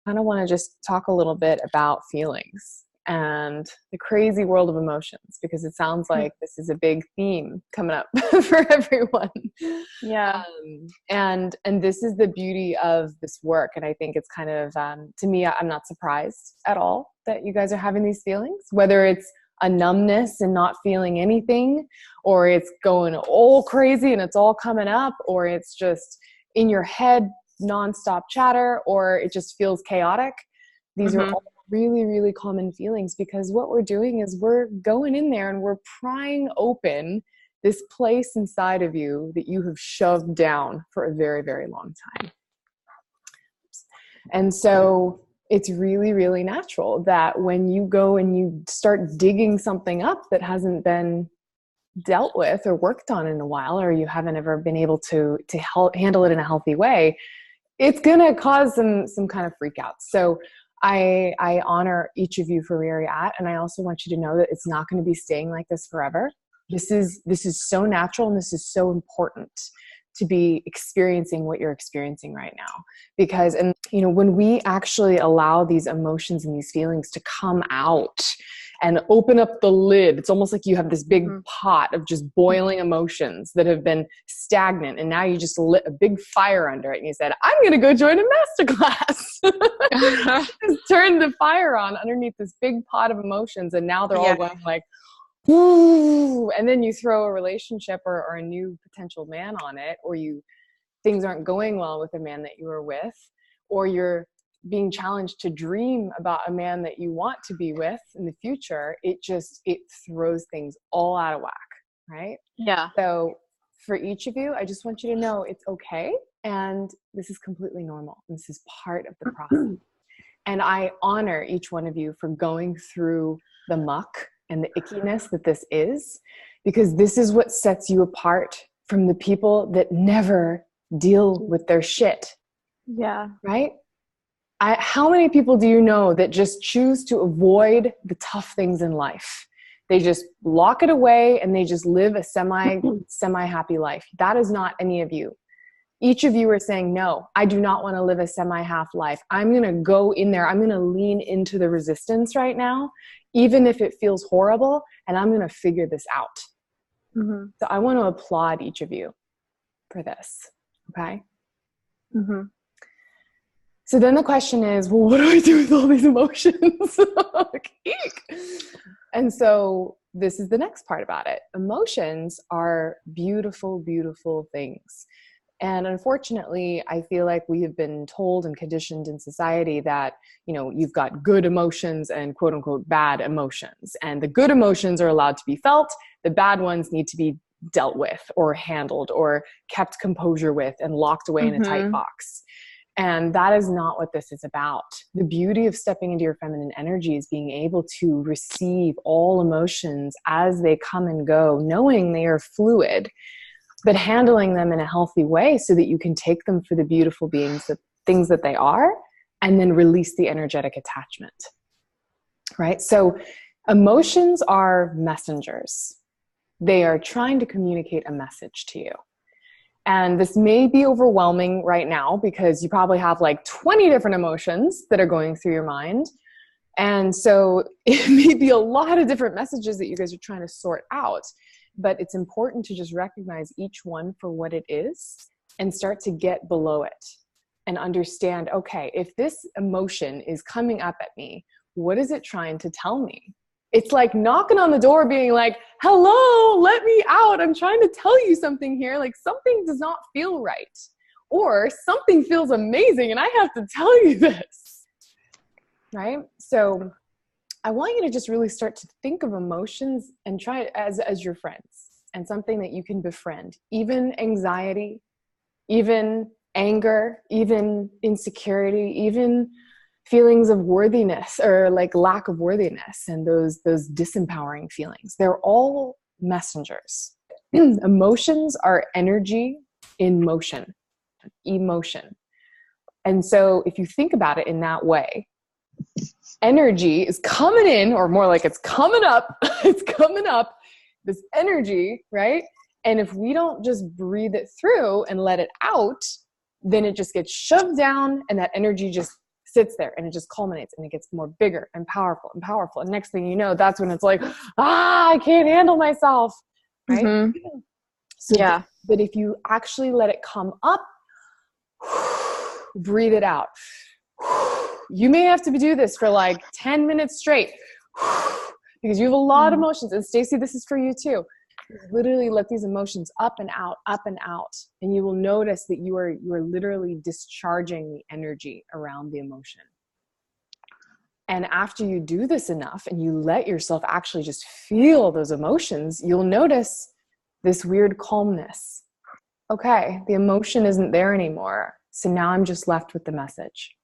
kind of want to just talk a little bit about feelings and the crazy world of emotions, because it sounds like this is a big theme coming up for everyone. Yeah. And this is the beauty of this work. And I think it's kind of, to me, I'm not surprised at all that you guys are having these feelings, whether it's a numbness and not feeling anything, or it's going all crazy and it's all coming up, or it's just in your head, nonstop chatter, or it just feels chaotic. These are all really, really common feelings, because what we're doing is we're going in there and we're prying open this place inside of you that you have shoved down for a very, very long time. And so it's really, really natural that when you go and you start digging something up that hasn't been dealt with or worked on in a while, or you haven't ever been able to handle it in a healthy way, it's going to cause some kind of freak out. So I honor each of you for where you're at. And I also want you to know that it's not going to be staying like this forever. This is so natural, and this is so important to be experiencing what you're experiencing right now. Because, and you know, when we actually allow these emotions and these feelings to come out and open up the lid, it's almost like you have this big pot of just boiling emotions that have been stagnant, and now you just lit a big fire under it, and you said, I'm going to go join a masterclass. Just turned the fire on underneath this big pot of emotions, and now they're all going like, woo, and then you throw a relationship or a new potential man on it, or things aren't going well with the man that you were with, or you're being challenged to dream about a man that you want to be with in the future. It throws things all out of whack, right? Yeah. So for each of you, I just want you to know it's okay. And this is completely normal. This is part of the process. And I honor each one of you for going through the muck and the ickiness that this is, because this is what sets you apart from the people that never deal with their shit. Yeah. Right? How many people do you know that just choose to avoid the tough things in life? They just lock it away and they just live a semi-happy life. That is not any of you. Each of you are saying, no, I do not want to live a semi-half life. I'm going to go in there. I'm going to lean into the resistance right now, even if it feels horrible, and I'm going to figure this out. So I want to applaud each of you for this. Okay? So then the question is, well, what do I do with all these emotions? Like, eek. And so this is the next part about it. Emotions are beautiful, beautiful things. And unfortunately, I feel like we have been told and conditioned in society that, you know, you've got good emotions and quote unquote bad emotions. And the good emotions are allowed to be felt. The bad ones need to be dealt with or handled or kept composure with and locked away in a tight box. And that is not what this is about. The beauty of stepping into your feminine energy is being able to receive all emotions as they come and go, knowing they are fluid, but handling them in a healthy way so that you can take them for the beautiful things that they are, and then release the energetic attachment. Right? So emotions are messengers. They are trying to communicate a message to you. And this may be overwhelming right now because you probably have like 20 different emotions that are going through your mind. And so it may be a lot of different messages that you guys are trying to sort out. But it's important to just recognize each one for what it is and start to get below it and understand, okay, if this emotion is coming up at me, what is it trying to tell me? It's like knocking on the door being like, hello, let me out. I'm trying to tell you something here. Like something does not feel right, or something feels amazing and I have to tell you this, right? So I want you to just really start to think of emotions and try it as your friends and something that you can befriend. Even anxiety, even anger, even insecurity, even feelings of worthiness or like lack of worthiness and those disempowering feelings. They're all messengers. Emotions are energy in motion, emotion. And so if you think about it in that way, energy is coming in, or more like it's coming up, it's coming up, this energy, right? And if we don't just breathe it through and let it out, then it just gets shoved down and that energy just sits there and it just culminates and it gets more bigger and powerful and powerful. And next thing you know, that's when it's like, I can't handle myself. Right. Mm-hmm. So, yeah. but if you actually let it come up, breathe it out. You may have to do this for like 10 minutes straight because you have a lot of emotions. And Stacey, this is for you too. Literally let these emotions up and out, and you will notice that you are literally discharging the energy around the emotion. And after you do this enough and you let yourself actually just feel those emotions, you'll notice this weird calmness. Okay, the emotion isn't there anymore. So now I'm just left with the message.